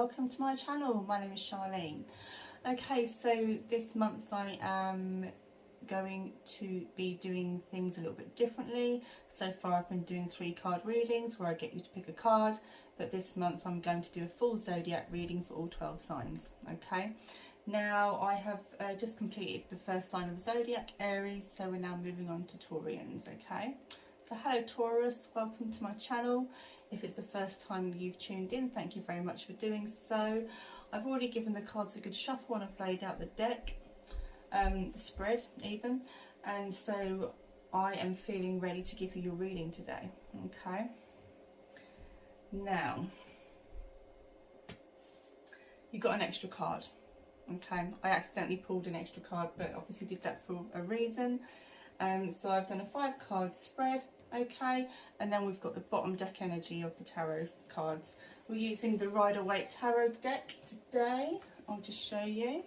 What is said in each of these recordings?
welcome to my channel. My name is Charlene. Okay, so this month I am going to be doing things a little bit differently. So far I've been doing 3 card readings where I get you to pick a card, but this month I'm going to do a full zodiac reading for all 12 signs. Okay, now I have just completed the first sign of zodiac, Aries, so we're now moving on to Taurians. Okay, so hello Taurus, welcome to my channel. If it's the first time you've tuned in, thank you very much for doing so. I've already given the cards a good shuffle and I've laid out the deck, the spread even, and so I am feeling ready to give you your reading today. Okay, now you got an extra card. Okay, I accidentally pulled an extra card, but obviously did that for a reason. So I've done a 5 card spread. Okay, and then we've got the bottom deck energy of the tarot cards. We're using the Rider-Waite Tarot deck today. I'll just show you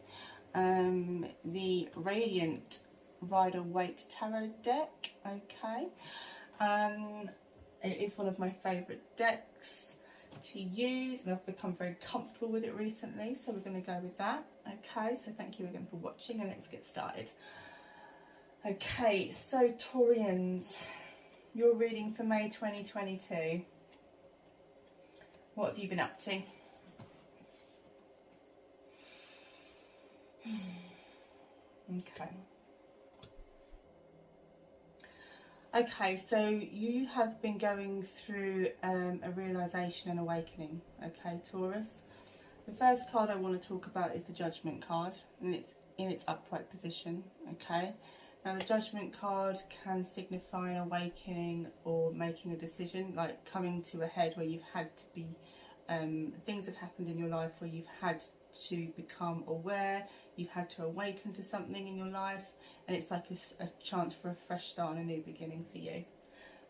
the Radiant Rider-Waite Tarot deck. Okay, it is one of my favourite decks to use, and I've become very comfortable with it recently, so we're going to go with that. Okay, so thank you again for watching, and let's get started. Okay, so Taurians, your reading for May 2022. What have you been up to? Okay. Okay, so you have been going through a realisation and awakening. Okay, Taurus. The first card I want to talk about is the Judgment card, and it's in its upright position. Okay. Now the Judgment card can signify an awakening or making a decision, like coming to a head where you've had to be, things have happened in your life where you've had to become aware, you've had to awaken to something in your life, and it's like a chance for a fresh start and a new beginning for you.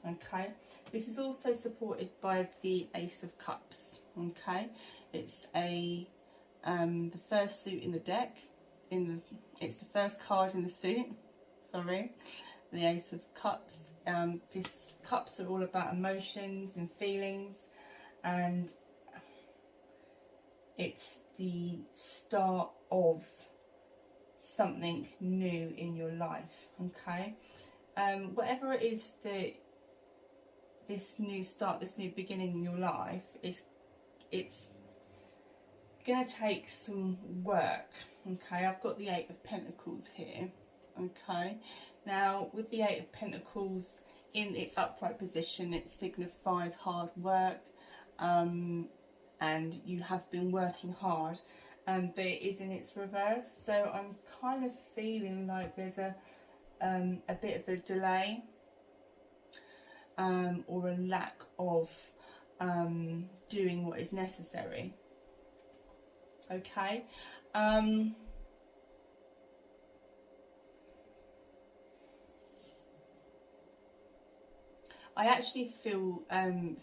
Okay, this is also supported by the Ace of Cups. Okay, it's the first suit in the deck, it's the first card in the suit. Sorry, the Ace of Cups. This cups are all about emotions and feelings, and it's the start of something new in your life. Okay, whatever it is that this new start, this new beginning in your life it's gonna take some work. Okay, I've got the 8 of Pentacles here. Okay, now with the 8 of Pentacles in its upright position, it signifies hard work, and you have been working hard, but it is in its reverse, so I'm kind of feeling like there's a bit of a delay, or a lack of doing what is necessary. Okay, I actually feel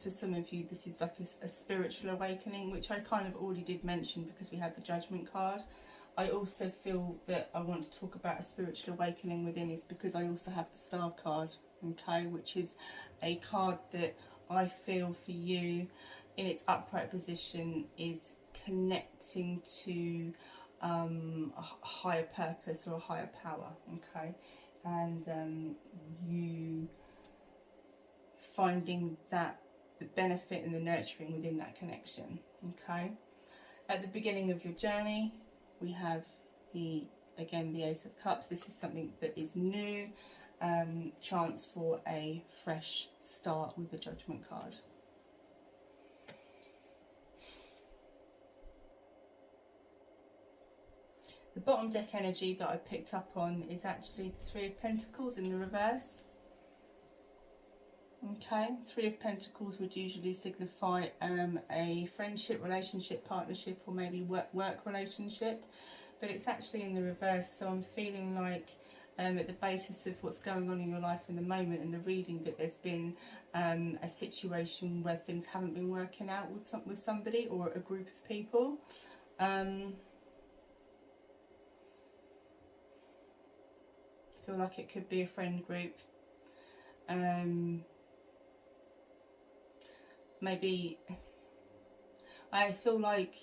for some of you this is like a spiritual awakening, which I kind of already did mention because we had the Judgment card. I also feel that I want to talk about a spiritual awakening within is because I also have the Star card, okay, which is a card that I feel for you in its upright position is connecting to a higher purpose or a higher power. Okay, and you finding that the benefit and the nurturing within that connection. Okay, at the beginning of your journey we have the Ace of Cups. This is something that is new, chance for a fresh start with the Judgment card. The bottom deck energy that I picked up on is actually the 3 of Pentacles in the reverse. Okay, 3 of Pentacles would usually signify a friendship, relationship, partnership, or maybe work relationship, but it's actually in the reverse. So I'm feeling like at the basis of what's going on in your life in the moment and the reading, that there's been a situation where things haven't been working out with somebody or a group of people. I feel like it could be a friend group. Maybe I feel like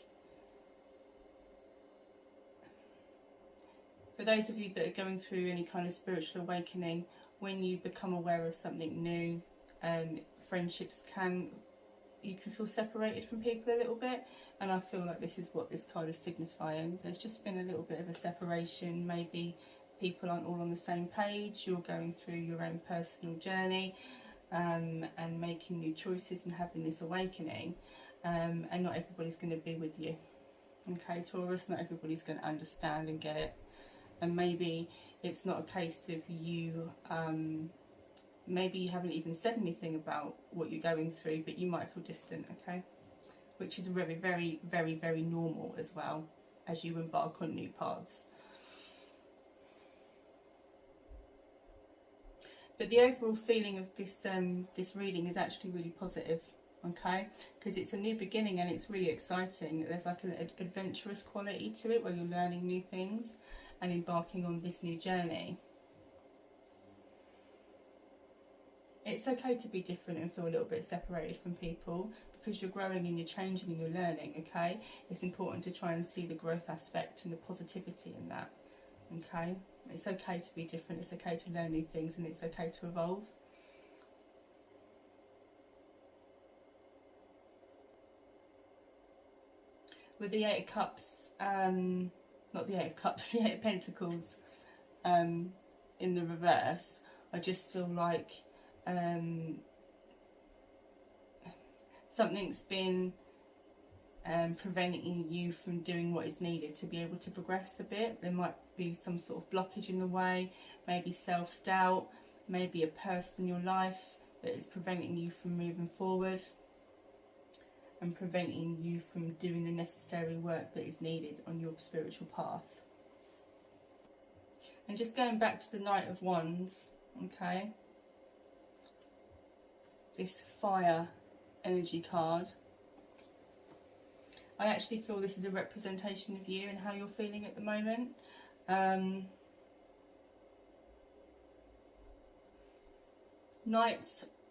For those of you that are going through any kind of spiritual awakening, when you become aware of something new, friendships you can feel separated from people a little bit, and I feel like this is what this card is signifying. There's just been a little bit of a separation. Maybe people aren't all on the same page. You're going through your own personal journey, and making new choices and having this awakening, and not everybody's going to be with you. Okay, Taurus, not everybody's going to understand and get it. And maybe it's not a case of you, maybe you haven't even said anything about what you're going through, but you might feel distant, okay? Which is very, very, very, very normal as well as you embark on new paths. But the overall feeling of this reading is actually really positive, okay? Because it's a new beginning and it's really exciting. There's like an adventurous quality to it where you're learning new things and embarking on this new journey. It's okay to be different and feel a little bit separated from people, because you're growing and you're changing and you're learning, okay? It's important to try and see the growth aspect and the positivity in that, okay? It's okay to be different, it's okay to learn new things, and it's okay to evolve. With the Eight of Cups, not the Eight of Cups, the Eight of Pentacles in the reverse, I just feel like something's been preventing you from doing what is needed to be able to progress a bit. There might be some sort of blockage in the way, maybe self-doubt, maybe a person in your life that is preventing you from moving forward and preventing you from doing the necessary work that is needed on your spiritual path. And just going back to the Knight of Wands, okay, this fire energy card, I actually feel this is a representation of you and how you're feeling at the moment.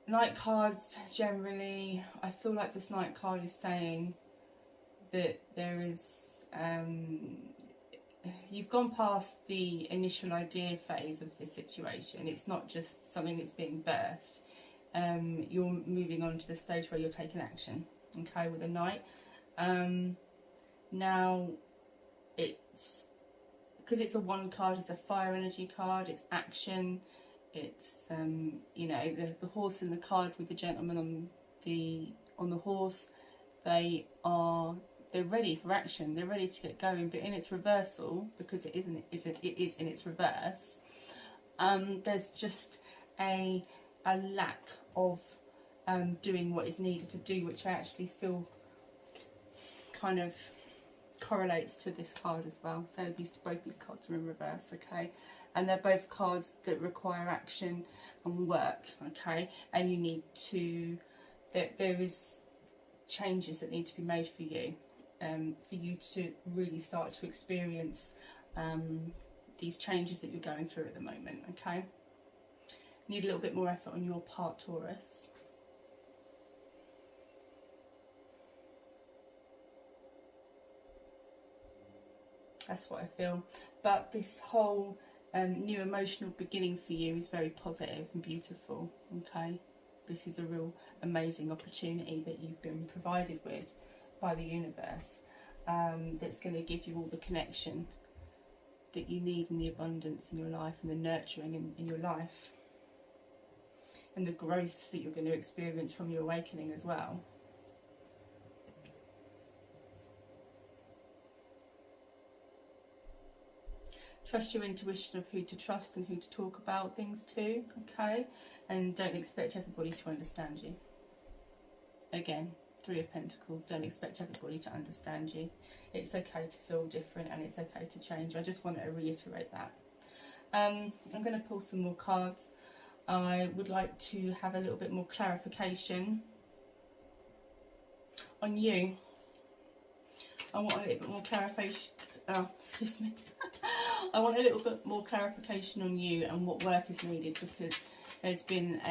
Night cards generally, I feel like this Night card is saying that there is, you've gone past the initial idea phase of this situation. It's not just something that's being birthed. You're moving on to the stage where you're taking action, okay, with a Knight. Now, it's because it's a one card, it's a fire energy card, it's action, it's you know, the horse in the card with the gentleman on the horse, they're ready for action, they're ready to get going. But in its reversal, because it is in its reverse, there's just a lack of doing what is needed to do, which I actually feel kind of correlates to this card as well. So both these cards are in reverse, okay, and they're both cards that require action and work, okay, and you need to, there is changes that need to be made for you to really start to experience these changes that you're going through at the moment, okay. Need a little bit more effort on your part, Taurus. That's what I feel. But this whole new emotional beginning for you is very positive and beautiful, okay? This is a real amazing opportunity that you've been provided with by the universe, that's going to give you all the connection that you need, and the abundance in your life, and the nurturing in your life, and the growth that you're going to experience from your awakening as well. Trust your intuition of who to trust and who to talk about things to, okay? And don't expect everybody to understand you. Again, Three of Pentacles, don't expect everybody to understand you. It's okay to feel different and it's okay to change. I just want to reiterate that. I'm going to pull some more cards. I would like to have a little bit more clarification on you. I want a little bit more clarification. Oh, excuse me. I want a little bit more clarification on you and what work is needed, because there's been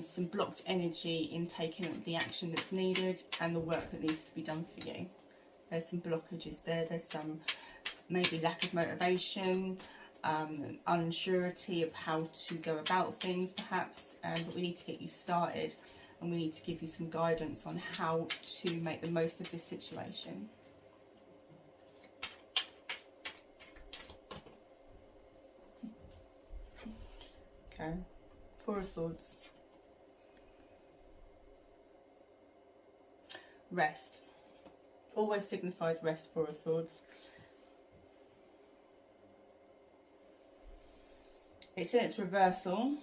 some blocked energy in taking the action that's needed and the work that needs to be done for you. There's some blockages there. There's some maybe lack of motivation, unsurety of how to go about things perhaps, but we need to get you started, and we need to give you some guidance on how to make the most of this situation. Okay, Four of Swords. Rest. Always signifies rest, Four of Swords. It's in its reversal.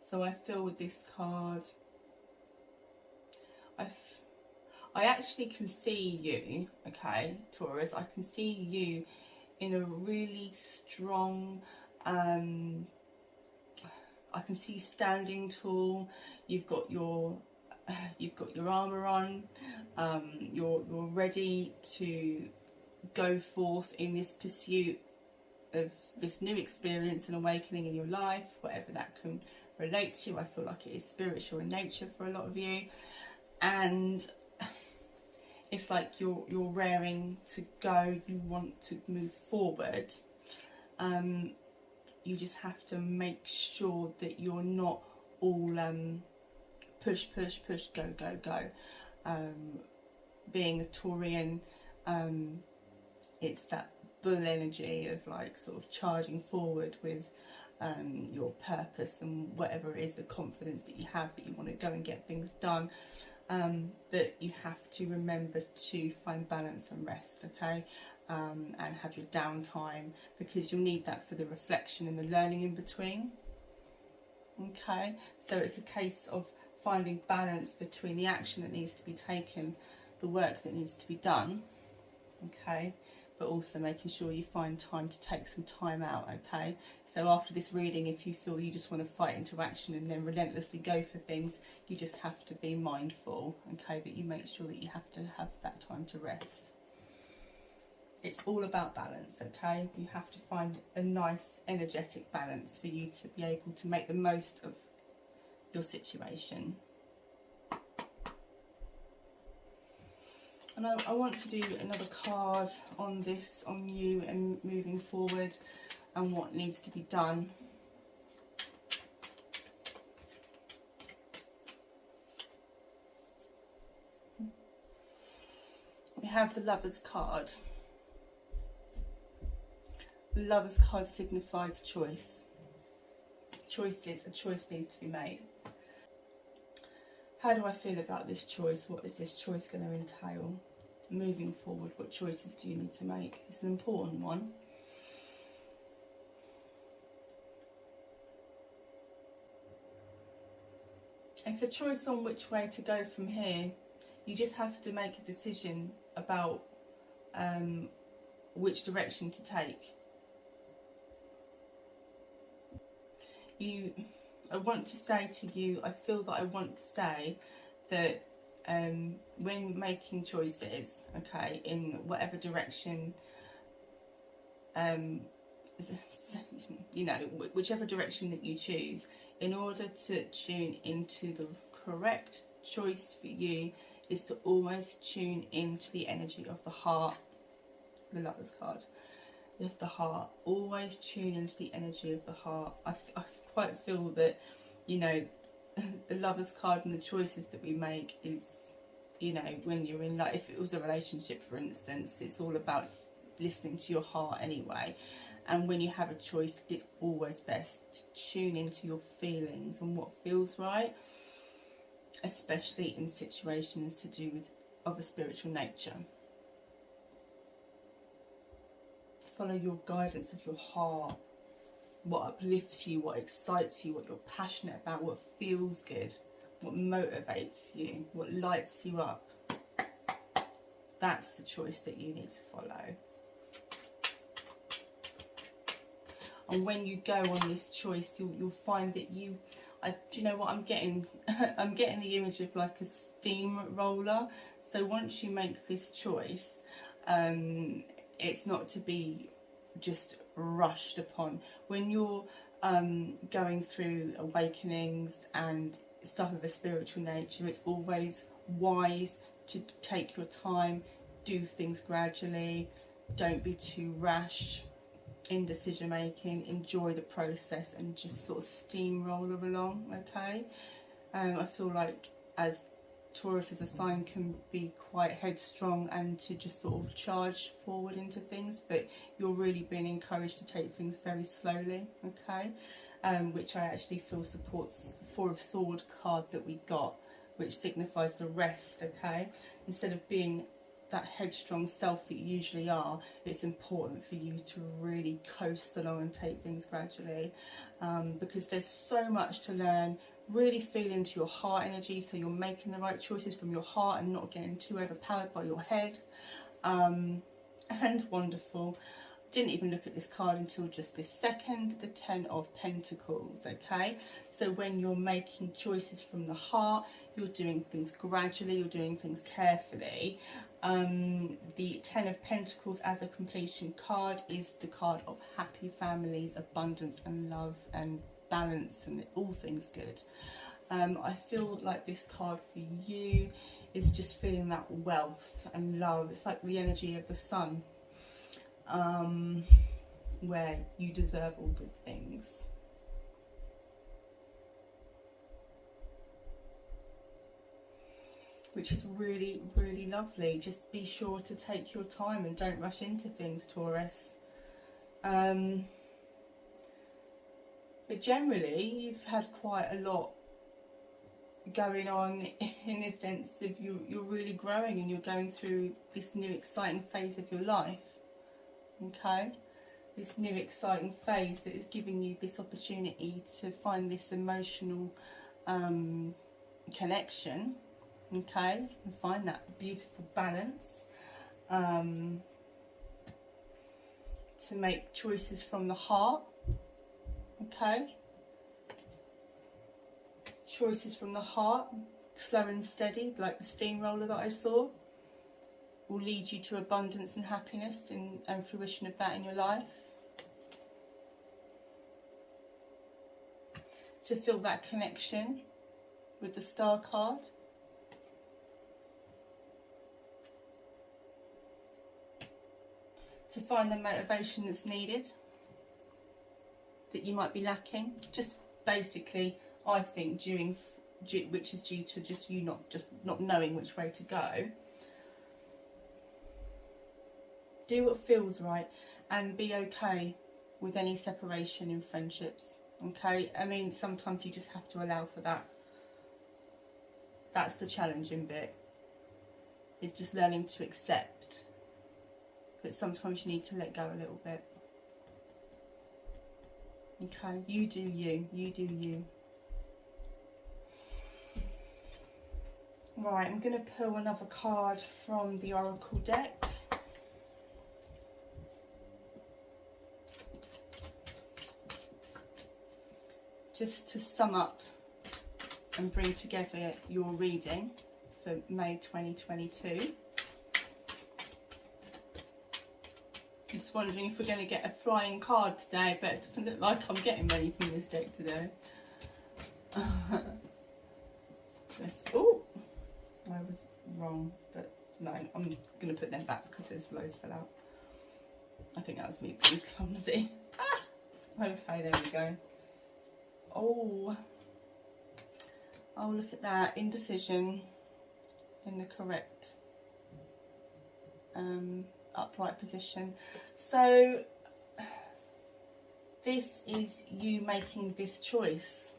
So I feel with this card, I actually can see you, okay, Taurus, I can see you in a really strong, I can see you standing tall, you've got your armour on, you're ready to go forth in this pursuit of this new experience and awakening in your life, whatever that can relate to. I feel like it is spiritual in nature for a lot of you, and it's like you're raring to go, you want to move forward. You just have to make sure that you're not all push, push, push, go, go, go. Being a Taurian, it's that bull energy of like sort of charging forward with your purpose and whatever it is, the confidence that you have that you want to go and get things done. But you have to remember to find balance and rest, okay, and have your downtime, because you'll need that for the reflection and the learning in between. Okay, so it's a case of finding balance between the action that needs to be taken, the work that needs to be done, okay, but also making sure you find time to take some time out, okay. So after this reading, if you feel you just want to fight into action and then relentlessly go for things, you just have to be mindful, okay, that you make sure that you have to have that time to rest. It's all about balance, okay. You have to find a nice energetic balance for you to be able to make the most of your situation. And I want to do another card on this, on you and moving forward and what needs to be done. We have the Lover's card. The Lover's card signifies choice. Choices, a choice needs to be made. How do I feel about this choice? What is this choice going to entail? Moving forward, what choices do you need to make? It's an important one. It's a choice on which way to go from here. You just have to make a decision about which direction to take. I want to say to you, I feel that I want to say that when making choices, okay, in whatever direction, you know, whichever direction that you choose, in order to tune into the correct choice for you is to always tune into the energy of the heart. The Lover's card, of the heart. Always tune into the energy of the heart. I quite feel that, you know, the Lover's card and the choices that we make is, you know, when you're in, like, if it was a relationship, for instance, it's all about listening to your heart anyway. And when you have a choice, it's always best to tune into your feelings and what feels right, especially in situations to do with of a spiritual nature. Follow your guidance of your heart, what uplifts you, what excites you, what you're passionate about, what feels good, what motivates you, what lights you up. That's the choice that you need to follow. And when you go on this choice, you'll find that do you know what I'm getting? I'm getting the image of like a steamroller. So once you make this choice, it's not to be just rushed upon. When you're going through awakenings and stuff of a spiritual nature. It's always wise to take your time, do things gradually, don't be too rash in decision making, enjoy the process and just sort of steamroller along, okay? I feel like as Taurus as a sign can be quite headstrong and to just sort of charge forward into things, but you're really being encouraged to take things very slowly, okay? Which I actually feel supports the Four of Swords card that we got, which signifies the rest, okay? Instead of being that headstrong self that you usually are, it's important for you to really coast along and take things gradually, because there's so much to learn. Really feel into your heart energy, so you're making the right choices from your heart and not getting too overpowered by your head. And wonderful. Didn't even look at this card until just this second, the 10 of Pentacles, okay? So when you're making choices from the heart, you're doing things gradually, you're doing things carefully. The 10 of Pentacles as a completion card is the card of happy families, abundance and love and balance and all things good. I feel like this card for you is just feeling that wealth and love. It's like the energy of the sun, where you deserve all good things. Which is really, really lovely. Just be sure to take your time and don't rush into things, Taurus. But generally, you've had quite a lot going on in the sense of you're really growing and you're going through this new exciting phase of your life. Okay? This new exciting phase that is giving you this opportunity to find this emotional connection. Okay? And find that beautiful balance. To make choices from the heart. Okay, choices from the heart, slow and steady, like the steamroller that I saw, will lead you to abundance and happiness and fruition of that in your life. To feel that connection with the Star card. To find the motivation that's needed, that you might be lacking, just basically, I think, which is due to just you not knowing which way to go. Do what feels right and be okay with any separation in friendships, okay? I mean, sometimes you just have to allow for that. That's the challenging bit, is just learning to accept that sometimes you need to let go a little bit. Okay, you do you, you do you. Right, I'm going to pull another card from the Oracle deck. Just to sum up and bring together your reading for May 2022. I'm just wondering if we're going to get a flying card today, but it doesn't look like I'm getting many from this deck today. Oh, I was wrong, but no, I'm going to put them back because there's loads fell out. I think that was me being clumsy. Okay, there we go. Oh, look at that, indecision in the correct upright position. So this is you making this choice,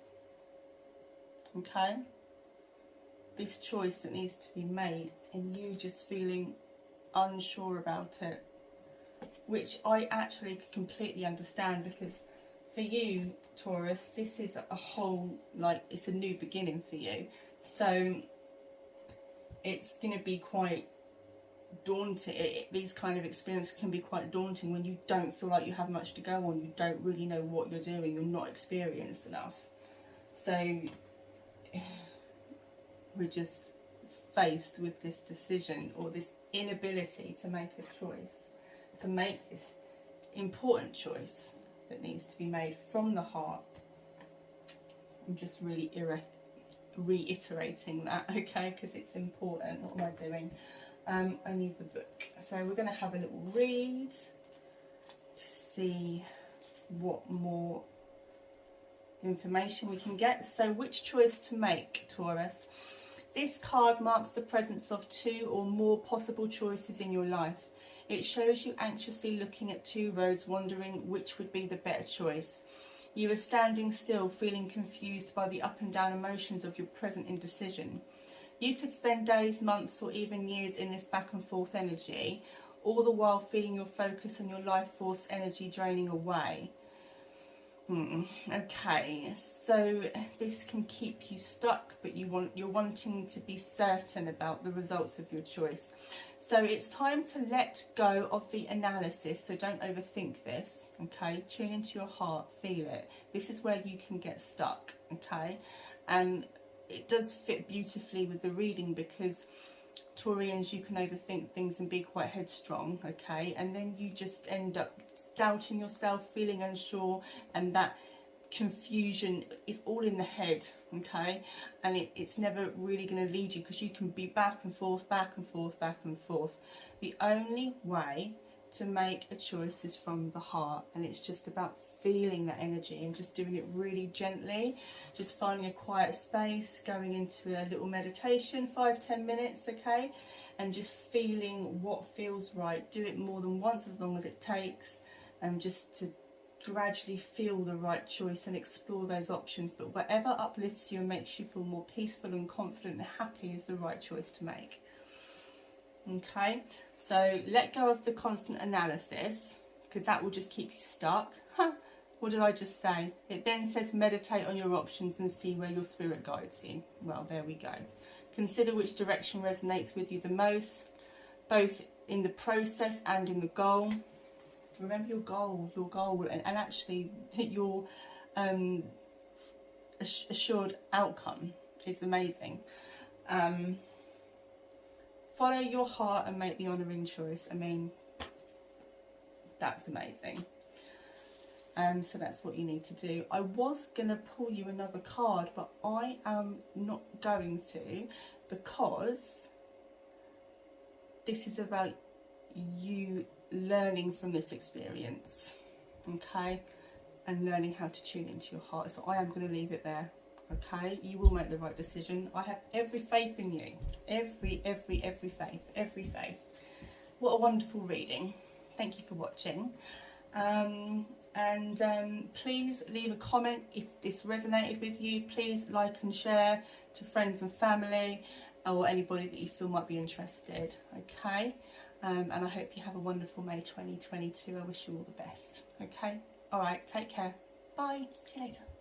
okay? This choice that needs to be made and you just feeling unsure about it, which I actually completely understand, because for you, Taurus, this is a whole, like, it's a new beginning for you. So it's going to be quite daunting. These kind of experiences can be quite daunting when you don't feel like you have much to go on. You don't really know what you're doing. You're not experienced enough. So we're just faced with this decision, or this inability to make a choice, to make this important choice that needs to be made from the heart. I'm just really reiterating that, okay, because it's important. What am I doing? I need the book. So we're going to have a little read to see what more information we can get. So which choice to make, Taurus? This card marks the presence of 2 or more possible choices in your life. It shows you anxiously looking at 2 roads, wondering which would be the better choice. You are standing still, feeling confused by the up and down emotions of your present indecision. You could spend days, months, or even years in this back and forth energy, all the while feeling your focus and your life force energy draining away. Okay, so this can keep you stuck, but you're wanting to be certain about the results of your choice. So it's time to let go of the analysis. So don't overthink this. Okay, tune into your heart, feel it. This is where you can get stuck. Okay, and it does fit beautifully with the reading, because Taurians, you can overthink things and be quite headstrong, okay, and then you just end up doubting yourself, feeling unsure, and that confusion is all in the head, okay, and it's never really going to lead you, because you can be back and forth, back and forth, back and forth. The only way to make a choice is from the heart, and it's just about feeling that energy and just doing it really gently, just finding a quiet space, going into a little meditation, 5-10 minutes, okay, and just feeling what feels right. Do it more than once, as long as it takes, and just to gradually feel the right choice and explore those options. But whatever uplifts you and makes you feel more peaceful and confident and happy is the right choice to make. Okay, so let go of the constant analysis, because that will just keep you stuck. What did I just say? It then says meditate on your options and see where your spirit guides you. Well, there we go. Consider which direction resonates with you the most, both in the process and in the goal. Remember your goal, and actually your assured outcome is amazing. Follow your heart and make the honouring choice. I mean, that's amazing. So that's what you need to do. I was going to pull you another card, but I am not going to, because this is about you learning from this experience, okay, and learning how to tune into your heart. So I am going to leave it there, okay. You will make the right decision. I have every faith in you, every faith. What a wonderful reading. Thank you for watching. Please leave a comment if this resonated with you. Please like and share to friends and family, or anybody that you feel might be interested, okay. And I hope you have a wonderful May 2022. I wish you all the best, okay. All right, take care. Bye. See you later.